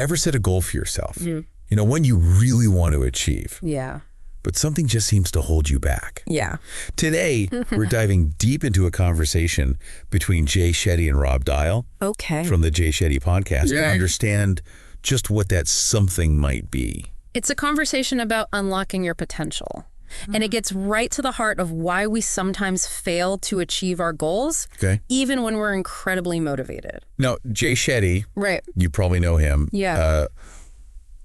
Ever set a goal for yourself? You know, one you really want to achieve. Yeah. But something just seems to hold you back. Yeah. Today, we're diving deep into a conversation between Shetty and Rob Dial from the Shetty podcast to understand just what that something might be. It's a conversation about unlocking your potential. And it gets right to the heart of why we sometimes fail to achieve our goals, even when we're incredibly motivated. Now, Shetty, right? You probably know him. Yeah.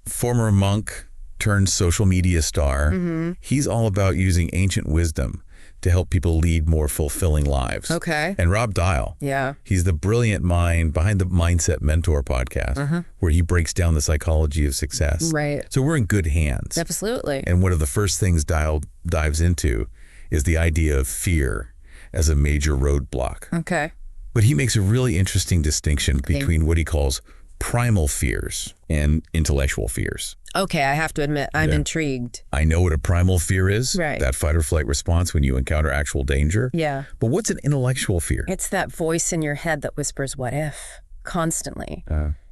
Former monk turned social media star. He's all about using ancient wisdom to help people lead more fulfilling lives. Okay. And Rob Dial. Yeah. He's the brilliant mind behind the Mindset Mentor podcast, where he breaks down the psychology of success. Right. So we're in good hands. Absolutely. And one of the first things Dial dives into is the idea of fear as a major roadblock. Okay. But he makes a really interesting distinction between what he calls primal fears and intellectual fears. Okay, I have to admit, I'm intrigued. I know what a primal fear is, Right. that fight or flight response when you encounter actual danger. Yeah. But what's an intellectual fear? It's that voice in your head that whispers, what if, constantly.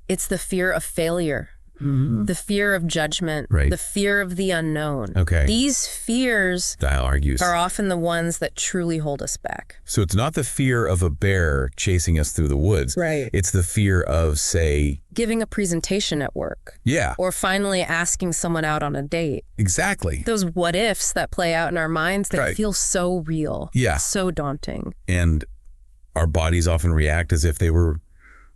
It's the fear of failure, the fear of judgment, the fear of the unknown. Okay. These fears Dial argues are often the ones that truly hold us back. So it's not the fear of a bear chasing us through the woods. Right. It's the fear of, say... Giving a presentation at work. Yeah. Or finally asking someone out on a date. Exactly. Those what ifs that play out in our minds that feel so real. Yeah. So daunting. And our bodies often react as if they were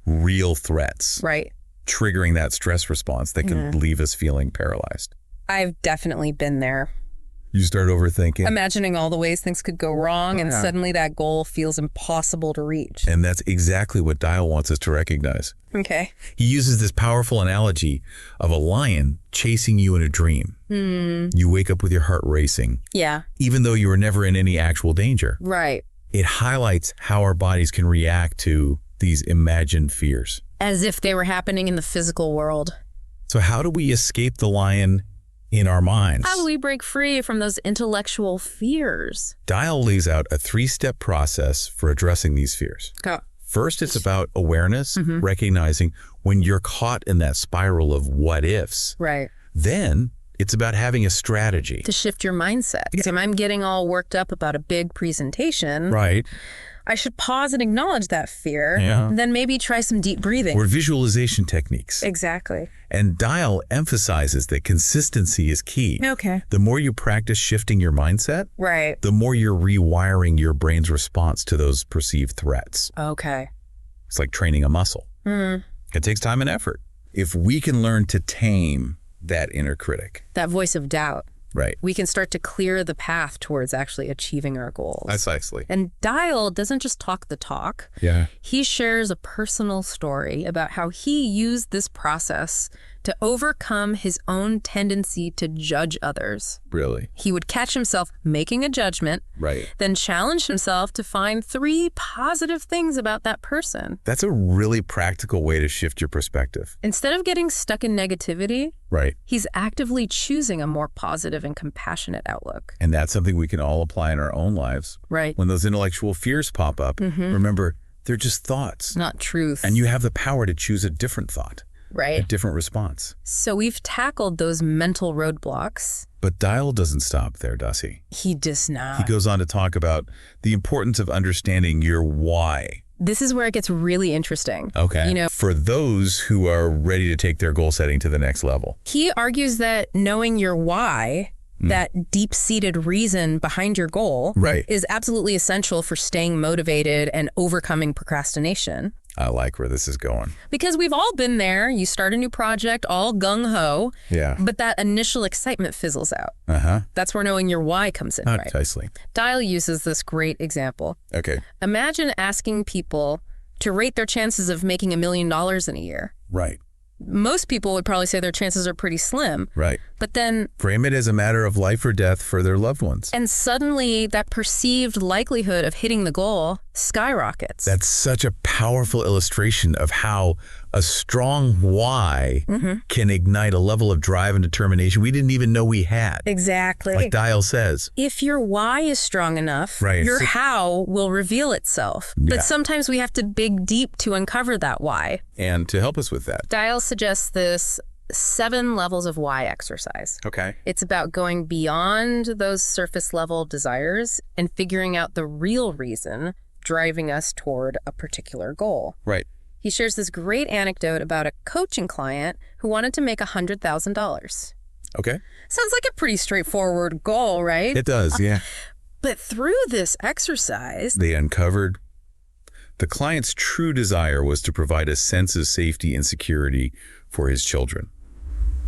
real threats. Right. Triggering that stress response that can leave us feeling paralyzed. I've definitely been there. You start overthinking. Imagining all the ways things could go wrong, and suddenly that goal feels impossible to reach. And that's exactly what Dial wants us to recognize. Okay. He uses this powerful analogy of a lion chasing you in a dream. You wake up with your heart racing. Yeah. Even though you were never in any actual danger. Right. It highlights how our bodies can react to these imagined fears. As if they were happening in the physical world. So how do we escape the lion in our minds? How do we break free from those intellectual fears? Dial lays out a 3-step process for addressing these fears. First, it's about awareness, recognizing when you're caught in that spiral of what ifs. Right. Then it's about having a strategy. To shift your mindset. If I'm getting all worked up about a big presentation, Right. I should pause and acknowledge that fear, then maybe try some deep breathing. Or visualization techniques. Exactly. And Dial emphasizes that consistency is key. Okay. The more you practice shifting your mindset, Right. the more you're rewiring your brain's response to those perceived threats. Okay. It's like training a muscle. It takes time and effort. If we can learn to tame that inner critic. That voice of doubt. Right. We can start to clear the path towards actually achieving our goals. Precisely. And Dial doesn't just talk the talk. Yeah. He shares a personal story about how he used this process to overcome his own tendency to judge others. Really? He would catch himself making a judgment, Right. then challenge himself to find 3 positive things about that person. That's a really practical way to shift your perspective. Instead of getting stuck in negativity, Right. he's actively choosing a more positive and compassionate outlook. And that's something we can all apply in our own lives. Right. When those intellectual fears pop up, remember, they're just thoughts. Not truth. And you have the power to choose a different thought, a right. different response. So we've tackled those mental roadblocks. But Dial doesn't stop there, does he? He does not. He goes on to talk about the importance of understanding your why. This is where it gets really interesting. Okay. You know, for those who are ready to take their goal setting to the next level. he argues that knowing your why, that deep-seated reason behind your goal, Right. is absolutely essential for staying motivated and overcoming procrastination. I like where this is going. Because we've all been there. You start a new project, all gung-ho, Yeah. but that initial excitement fizzles out. That's where knowing your why comes in, right? Precisely. Dial uses this great example. Okay. Imagine asking people to rate their chances of making $1 million in a year. Right. Most people would probably say their chances are pretty slim. Right. But then frame it as a matter of life or death for their loved ones. And suddenly that perceived likelihood of hitting the goal skyrockets. That's such a powerful illustration of how a strong why can ignite a level of drive and determination we didn't even know we had. Exactly. Like Dial says. If your why is strong enough, right. your how will reveal itself. Yeah. But sometimes we have to dig deep to uncover that why. And to help us with that, Dial suggests this 7 levels of why exercise. Okay. It's about going beyond those surface level desires and figuring out the real reason driving us toward a particular goal. Right. He shares this great anecdote about a coaching client who wanted to make $100,000. Okay. Sounds like a pretty straightforward goal, right? It does, yeah. But through this exercise, they uncovered the client's true desire was to provide a sense of safety and security for his children.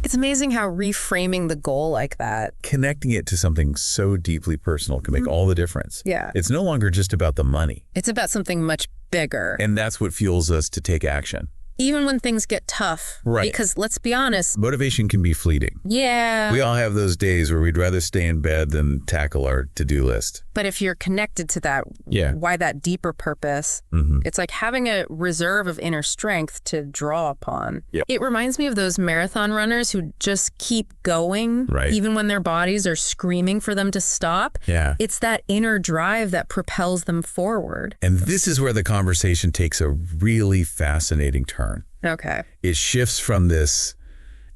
It's amazing how reframing the goal like that, connecting it to something so deeply personal, can make all the difference. Yeah. It's no longer just about the money. It's about something much bigger. And that's what fuels us to take action. Even when things get tough. Right. Because let's be honest. Motivation can be fleeting. Yeah. We all have those days where we'd rather stay in bed than tackle our to-do list. But if you're connected to that, why that deeper purpose, it's like having a reserve of inner strength to draw upon. Yep. It reminds me of those marathon runners who just keep going, even when their bodies are screaming for them to stop. Yeah. It's that inner drive that propels them forward. And this is where the conversation takes a really fascinating turn. Okay. It shifts from this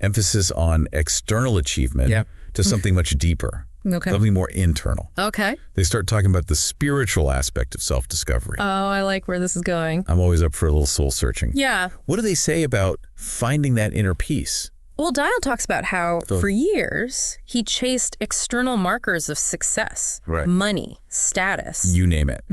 emphasis on external achievement to something much deeper. Okay. Something more internal. Okay. They start talking about the spiritual aspect of self-discovery. Oh, I like where this is going. I'm always up for a little soul searching. Yeah. What do they say about finding that inner peace? Well, Dial talks about how for years he chased external markers of success, money, status. You name it.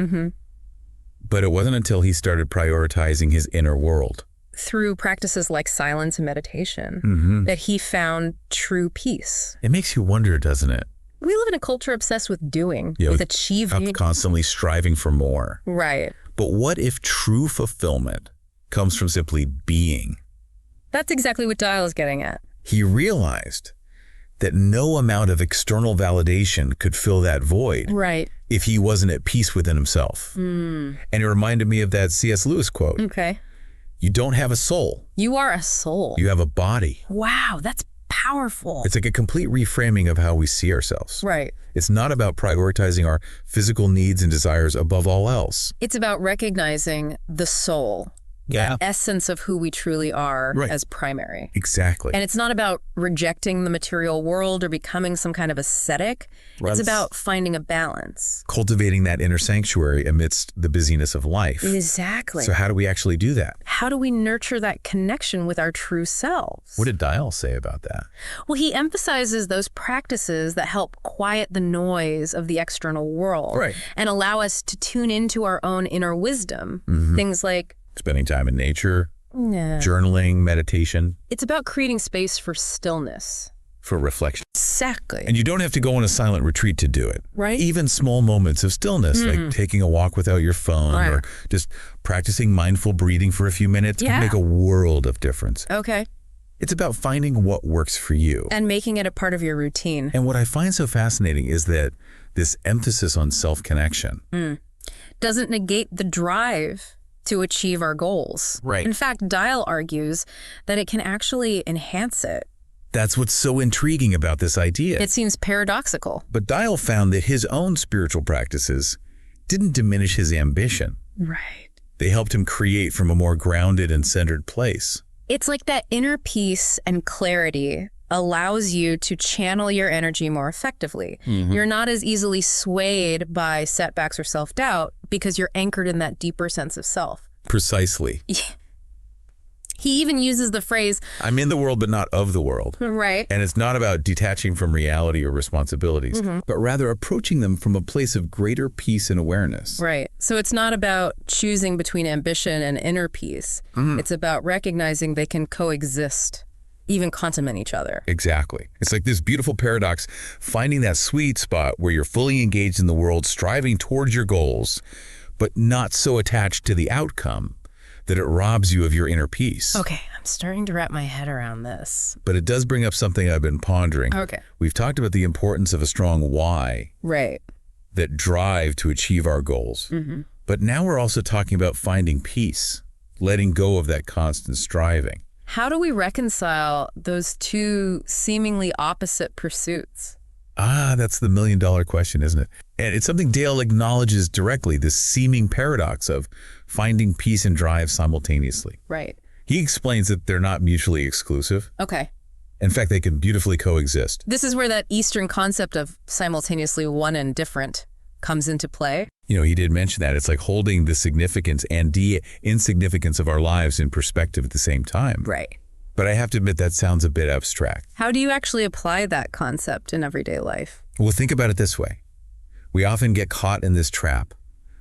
But it wasn't until he started prioritizing his inner world, through practices like silence and meditation, that he found true peace. It makes you wonder, doesn't it? We live in a culture obsessed with doing, with achieving. Constantly striving for more. Right. But what if true fulfillment comes from simply being? That's exactly what Dial is getting at. He realized that no amount of external validation could fill that void if he wasn't at peace within himself. And it reminded me of that C.S. Lewis quote. Okay. You don't have a soul. You are a soul. You have a body. Wow, that's powerful. It's like a complete reframing of how we see ourselves. Right. It's not about prioritizing our physical needs and desires above all else. It's about recognizing the soul. The essence of who we truly are as primary. Exactly. And it's not about rejecting the material world or becoming some kind of ascetic. It's about finding a balance. Cultivating that inner sanctuary amidst the busyness of life. Exactly. So how do we actually do that? How do we nurture that connection with our true selves? What did Dial say about that? Well, he emphasizes those practices that help quiet the noise of the external world and allow us to tune into our own inner wisdom. Things like spending time in nature, journaling, meditation. It's about creating space for stillness. For reflection. Exactly. And you don't have to go on a silent retreat to do it. Right. Even small moments of stillness, like taking a walk without your phone or just practicing mindful breathing for a few minutes can make a world of difference. Okay. It's about finding what works for you. And making it a part of your routine. And what I find so fascinating is that this emphasis on self-connection doesn't negate the drive to achieve our goals. Right. In fact, Dial argues that it can actually enhance it. That's what's so intriguing about this idea. It seems paradoxical. But Dial found that his own spiritual practices didn't diminish his ambition. Right. They helped him create from a more grounded and centered place. It's like that inner peace and clarity allows you to channel your energy more effectively. You're not as easily swayed by setbacks or self-doubt because you're anchored in that deeper sense of self. Precisely. He even uses the phrase, I'm in the world, but not of the world. Right. And it's not about detaching from reality or responsibilities, but rather approaching them from a place of greater peace and awareness. Right. So it's not about choosing between ambition and inner peace. It's about recognizing they can coexist, even complement each other. Exactly. It's like this beautiful paradox, finding that sweet spot where you're fully engaged in the world, striving towards your goals, but not so attached to the outcome that it robs you of your inner peace. Okay, I'm starting to wrap my head around this. But it does bring up something I've been pondering. Okay. We've talked about the importance of a strong why. Right. That drive to achieve our goals. Mm-hmm. But now we're also talking about finding peace, letting go of that constant striving. How do we reconcile those two seemingly opposite pursuits? That's the million-dollar question, isn't it? And it's something Dale acknowledges directly, this seeming paradox of finding peace and drive simultaneously. Right. He explains that they're not mutually exclusive. Okay. In fact, they can beautifully coexist. This is where that Eastern concept of simultaneously one and different comes into play. You know, he did mention that. It's like holding the significance and the insignificance of our lives in perspective at the same time. Right. But I have to admit that sounds a bit abstract. How do you actually apply that concept in everyday life? Well, think about it this way. We often get caught in this trap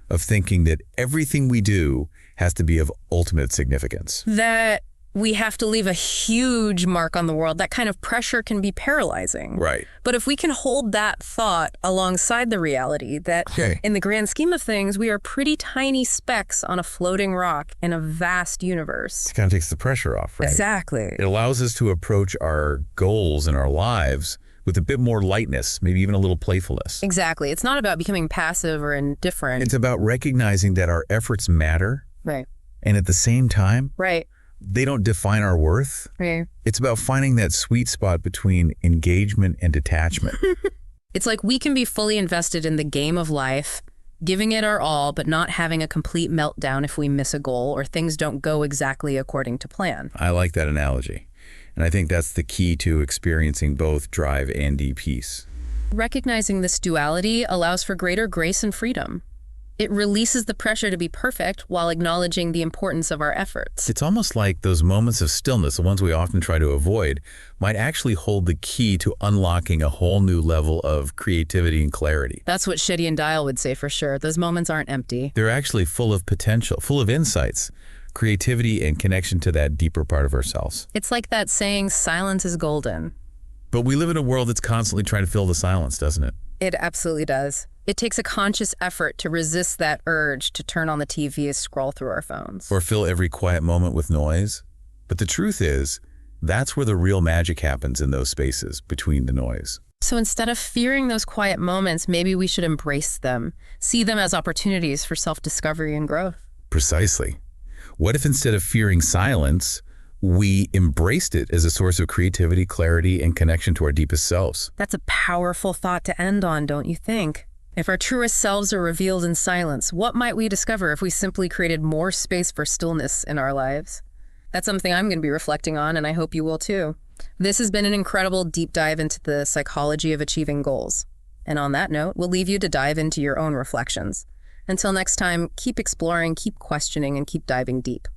of thinking that everything we do has to be of ultimate significance. That we have to leave a huge mark on the world. That kind of pressure can be paralyzing. Right. But if we can hold that thought alongside the reality that in the grand scheme of things, we are pretty tiny specks on a floating rock in a vast universe. It kind of takes the pressure off, right? Exactly. It allows us to approach our goals and our lives with a bit more lightness, maybe even a little playfulness. Exactly. It's not about becoming passive or indifferent. It's about recognizing that our efforts matter. Right. And at the same time, right. They don't define our worth. Right. It's about finding that sweet spot between engagement and detachment. It's like we can be fully invested in the game of life, giving it our all, but not having a complete meltdown if we miss a goal or things don't go exactly according to plan. I like that analogy. And I think that's the key to experiencing both drive and deep peace. Recognizing this duality allows for greater grace and freedom. It releases the pressure to be perfect while acknowledging the importance of our efforts. It's almost like those moments of stillness, the ones we often try to avoid, might actually hold the key to unlocking a whole new level of creativity and clarity. That's what Shetty and Dial would say for sure. Those moments aren't empty. They're actually full of potential, full of insights, creativity, and connection to that deeper part of ourselves. It's like that saying, silence is golden. But we live in a world that's constantly trying to fill the silence, doesn't it? It absolutely does. It takes a conscious effort to resist that urge to turn on the TV and scroll through our phones. Or fill every quiet moment with noise. But the truth is, that's where the real magic happens, in those spaces between the noise. So instead of fearing those quiet moments, maybe we should embrace them, see them as opportunities for self-discovery and growth. Precisely. What if instead of fearing silence, we embraced it as a source of creativity, clarity, and connection to our deepest selves? That's a powerful thought to end on, don't you think? If our truest selves are revealed in silence, what might we discover if we simply created more space for stillness in our lives? That's something I'm going to be reflecting on, and I hope you will too. This has been an incredible deep dive into the psychology of achieving goals. And on that note, we'll leave you to dive into your own reflections. Until next time, keep exploring, keep questioning, and keep diving deep.